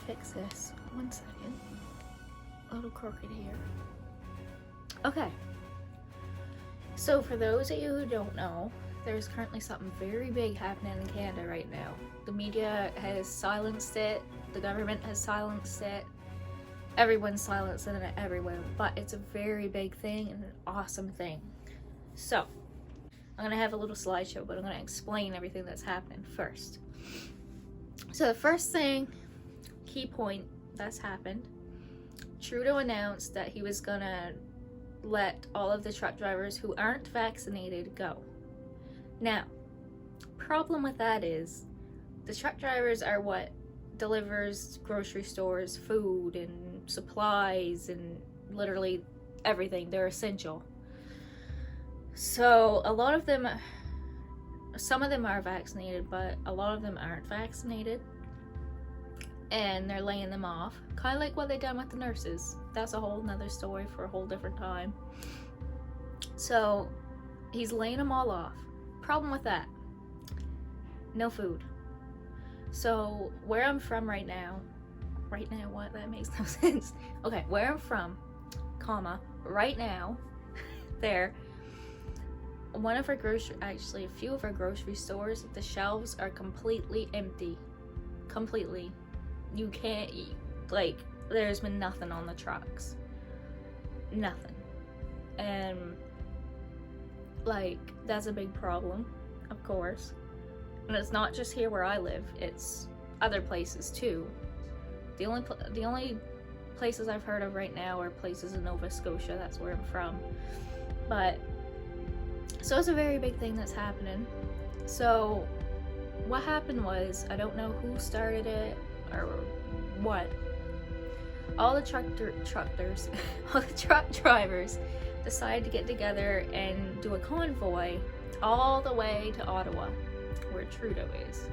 fix this. 1 second. A little crooked here. Okay. So for those of you who don't know, there's currently something very big happening in Canada right now. The media has silenced it. The government has silenced it. Everyone's silencing it everywhere. But it's a very big thing and an awesome thing. So, I'm going to have a little slideshow, but I'm going to explain everything that's happening first. So the first thing, key point that's happened, Trudeau announced that he was going to let all of the truck drivers who aren't vaccinated go. Now, problem with that is, the truck drivers are what delivers grocery stores, food and supplies and literally everything. They're essential. So a lot of them, some of them are vaccinated, but a lot of them aren't vaccinated. And they're laying them off. Kind of like what they done with the nurses. That's a whole nother story for a whole different time. So he's laying them all off. Problem with that, no food. So where I'm from right now, what? That makes no sense. Okay, where I'm from, right now, there, a few of our grocery stores, the shelves are completely empty. Completely. You can't eat. Like, there's been nothing on the trucks. Nothing. And, like, that's a big problem, of course. And it's not just here where I live, it's other places too. The only places I've heard of right now are places in Nova Scotia, that's where I'm from. But, so it's a very big thing that's happening. So, what happened was, I don't know who started it, or what. All the truck drivers decided to get together and do a convoy all the way to Ottawa, where Trudeau is.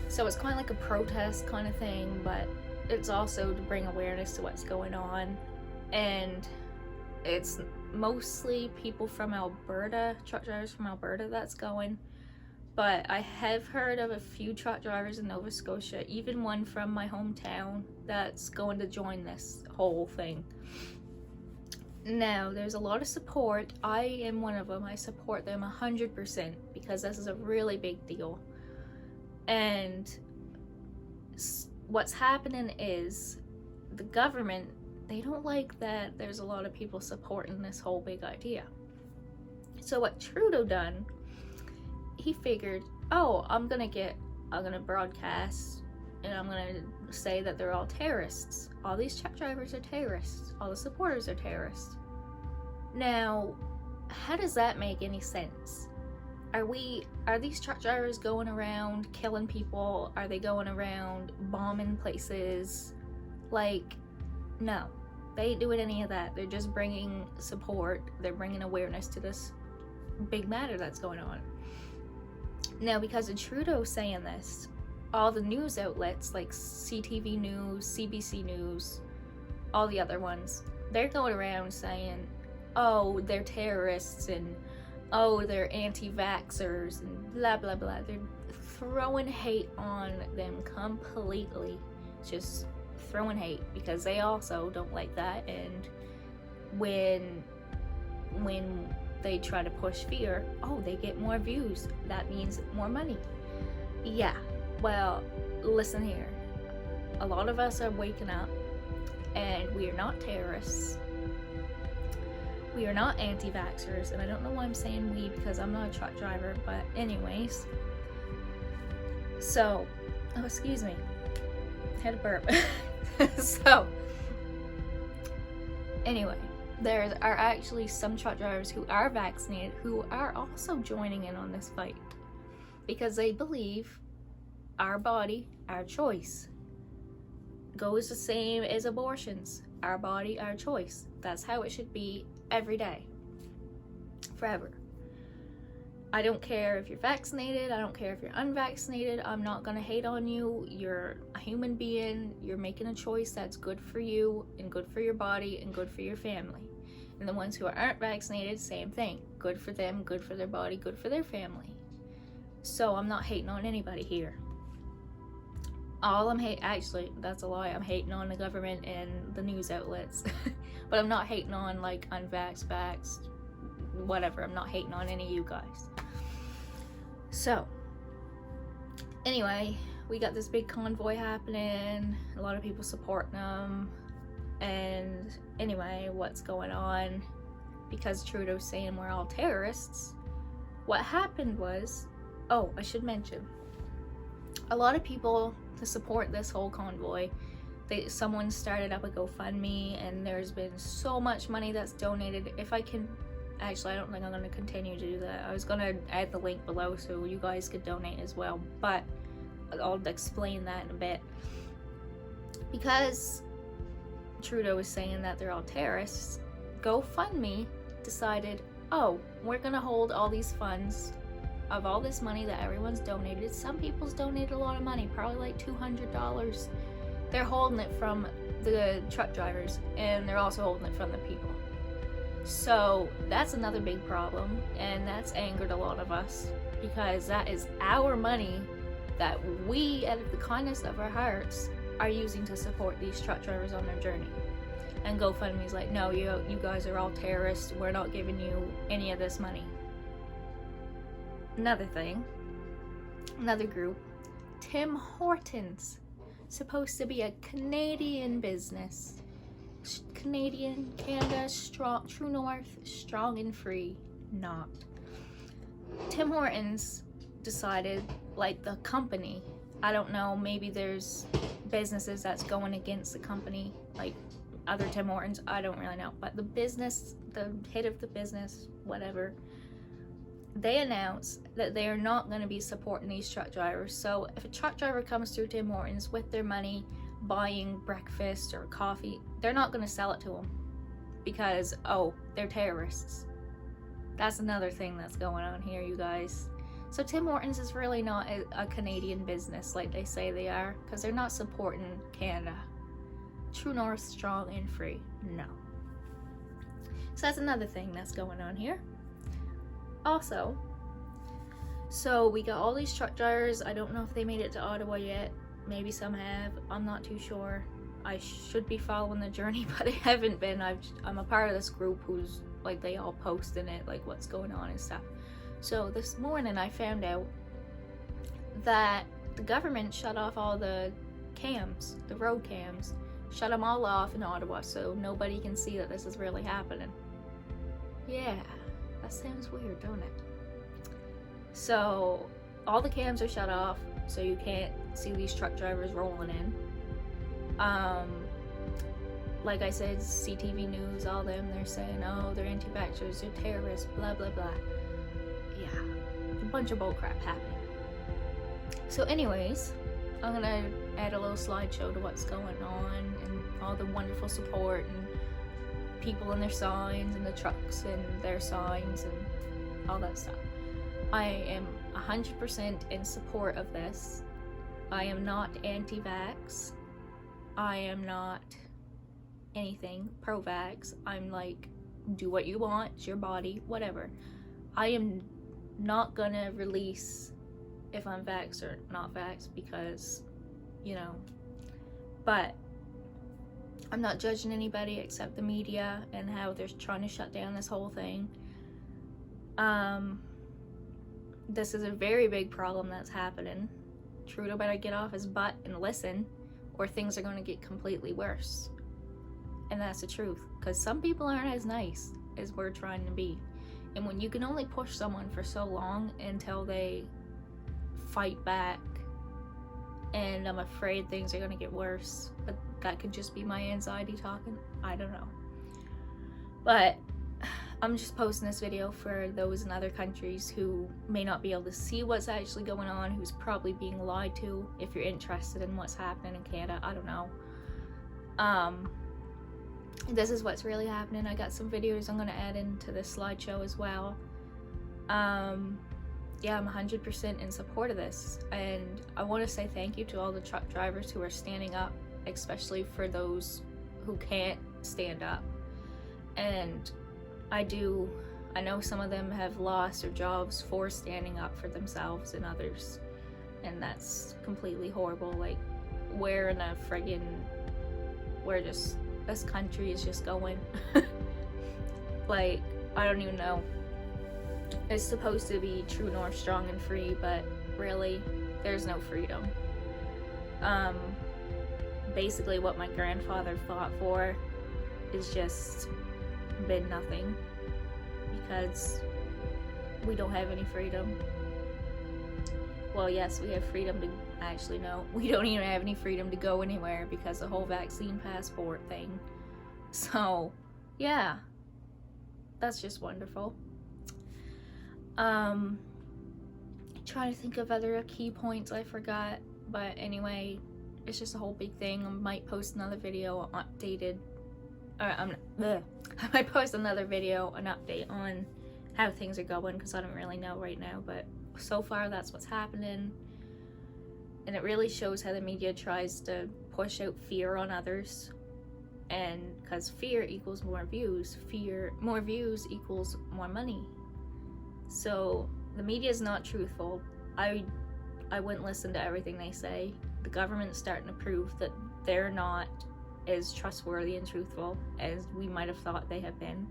So it's kind of like a protest kind of thing, but it's also to bring awareness to what's going on. And it's mostly people from Alberta, truck drivers from Alberta that's going. But I have heard of a few truck drivers in Nova Scotia, even one from my hometown, that's going to join this whole thing. Now, there's a lot of support. I am one of them. I support them 100% because this is a really big deal. And what's happening is the government, they don't like that there's a lot of people supporting this whole big idea. So what Trudeau done, he figured, oh, I'm gonna broadcast and I'm gonna say that they're all terrorists. All these truck drivers are terrorists. All the supporters are terrorists. Now, how does that make any sense? Are these truck drivers going around killing people? Are they going around bombing places? Like, no. They ain't doing any of that. They're just bringing support. They're bringing awareness to this big matter that's going on. Now, because of Trudeau saying this, all the news outlets like CTV News, CBC News, all the other ones, they're going around saying, oh, they're terrorists and oh, they're anti-vaxxers and blah, blah, blah. They're throwing hate on them completely. Just throwing hate because they also don't like that. And when they try to push fear, oh, they get more views. That means more money. Yeah, well, listen here. A lot of us are waking up and we are not terrorists. We are not anti-vaxxers, and I don't know why I'm saying we because I'm not a truck driver, but anyways. So, oh, excuse me. Had a burp. So, anyway, there are actually some truck drivers who are vaccinated who are also joining in on this fight because they believe our body, our choice, goes the same as abortions. Our body, our choice. That's how it should be every day. Forever. I don't care if you're vaccinated. I don't care if you're unvaccinated. I'm not gonna hate on you. You're a human being. You're making a choice that's good for you and good for your body and good for your family. And the ones who aren't vaccinated, same thing. Good for them, good for their body, good for their family. So I'm not hating on anybody here. Actually, that's a lie. I'm hating on the government and the news outlets. But I'm not hating on, like, unvaxxed, vaxxed, whatever. I'm not hating on any of you guys. So, anyway, we got this big convoy happening. A lot of people supporting them. And anyway, what's going on? Because Trudeau's saying we're all terrorists. What happened was, oh, I should mention, a lot of people to support this whole convoy, someone started up a GoFundMe, and there's been so much money that's donated. If I can, actually, I don't think I'm going to continue to do that. I was going to add the link below so you guys could donate as well, but I'll explain that in a bit. Because Trudeau is saying that they're all terrorists, GoFundMe decided, oh, we're going to hold all these funds of all this money that everyone's donated. Some people's donated a lot of money, probably like $200. They're holding it from the truck drivers, and they're also holding it from the people. So that's another big problem, and that's angered a lot of us, because that is our money that we, out of the kindness of our hearts, are using to support these truck drivers on their journey. And GoFundMe's like, no, you guys are all terrorists. We're not giving you any of this money. Another thing, another group, Tim Hortons, supposed to be a Canadian business. Canadian, Canada, strong, true north, strong and free, not. Tim Hortons decided, like the company, I don't know, maybe there's businesses that's going against the company, like other Tim Hortons, I don't really know, but the business, the head of the business, whatever, they announced that they are not going to be supporting these truck drivers. So if a truck driver comes through Tim Hortons with their money buying breakfast or coffee, they're not going to sell it to them because, oh, they're terrorists. That's another thing that's going on here, you guys. So Tim Hortons is really not a Canadian business like they say they are, because they're not supporting Canada. True North, strong and free. No. So that's another thing that's going on here. Also, so we got all these truck drivers. I don't know if they made it to Ottawa yet. Maybe some have. I'm not too sure. I should be following the journey, but I haven't been. I'm a part of this group who's like, they all post in it, like what's going on and stuff. So this morning I found out that the government shut off all the cams, the road cams, shut them all off in Ottawa so nobody can see that this is really happening. Yeah. That sounds weird, don't it? So all the cams are shut off, so you can't see these truck drivers rolling in. Like I said, CTV News, all them, they're saying, oh, they're anti-vaxxers, they're terrorists, blah, blah, blah. Yeah, a bunch of bullcrap happening. So anyways, I'm gonna add a little slideshow to what's going on and all the wonderful support and people and their signs and the trucks and their signs and all that stuff. I am 100% in support of this. I am not anti-vax. I am not anything pro-vax. I'm like, do what you want, it's your body, whatever. I am not gonna release if I'm vaxxed or not vaxxed because, you know, but I'm not judging anybody except the media and how they're trying to shut down this whole thing. This is a very big problem that's happening. Trudeau better get off his butt and listen, or things are going to get completely worse. And that's the truth, because some people aren't as nice as we're trying to be. And when you can only push someone for so long until they fight back, and I'm afraid things are going to get worse, but that could just be my anxiety talking. I don't know. But I'm just posting this video for those in other countries who may not be able to see what's actually going on, who's probably being lied to. If you're interested in what's happening in Canada, I don't know. This is what's really happening. I got some videos I'm going to add into this slideshow as well. Yeah, I'm 100% in support of this, and I want to say thank you to all the truck drivers who are standing up, especially for those who can't stand up. And I know some of them have lost their jobs for standing up for themselves and others, and that's completely horrible. Like, we're in a friggin', this country is just going. Like, I don't even know. It's supposed to be true north, strong and free, but really, there's no freedom. Basically what my grandfather fought for is just been nothing, because we don't have any freedom. Well, yes, we have freedom to, actually no, we don't even have any freedom to go anywhere because the whole vaccine passport thing. So, yeah, that's just wonderful. Trying to think of other key points I forgot, but anyway, it's just a whole big thing. I might post another video updated, I might post another video, an update on how things are going, because I don't really know right now, but so far that's what's happening. And it really shows how the media tries to push out fear on others, and because fear equals more views, more views equals more money. So the media is not truthful. I wouldn't listen to everything they say. The government's starting to prove that they're not as trustworthy and truthful as we might have thought they have been.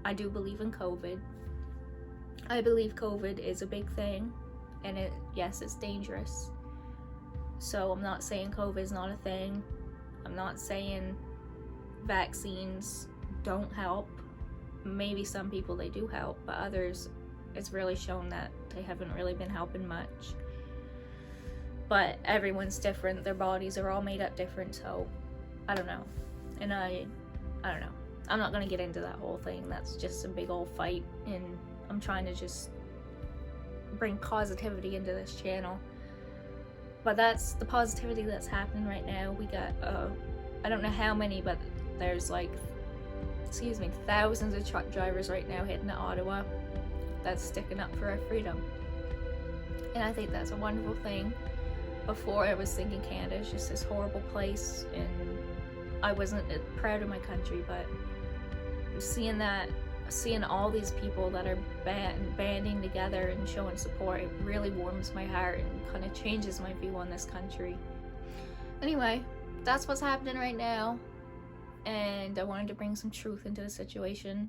I do believe in COVID. I believe COVID is a big thing, and yes, it's dangerous. So I'm not saying COVID is not a thing. I'm not saying vaccines don't help. Maybe some people they do help, but others, it's really shown that they haven't really been helping much. But everyone's different. Their bodies are all made up different, so I don't know. And I don't know. I'm not gonna get into that whole thing. That's just a big old fight, and I'm trying to just bring positivity into this channel. But that's the positivity that's happening right now. We got I don't know how many, but there's like, thousands of truck drivers right now heading to Ottawa that's sticking up for our freedom. And I think that's a wonderful thing. Before, I was thinking Canada is just this horrible place, and I wasn't proud of my country, but seeing all these people that are banding together and showing support, it really warms my heart and kind of changes my view on this country. Anyway, that's what's happening right now, and I wanted to bring some truth into the situation.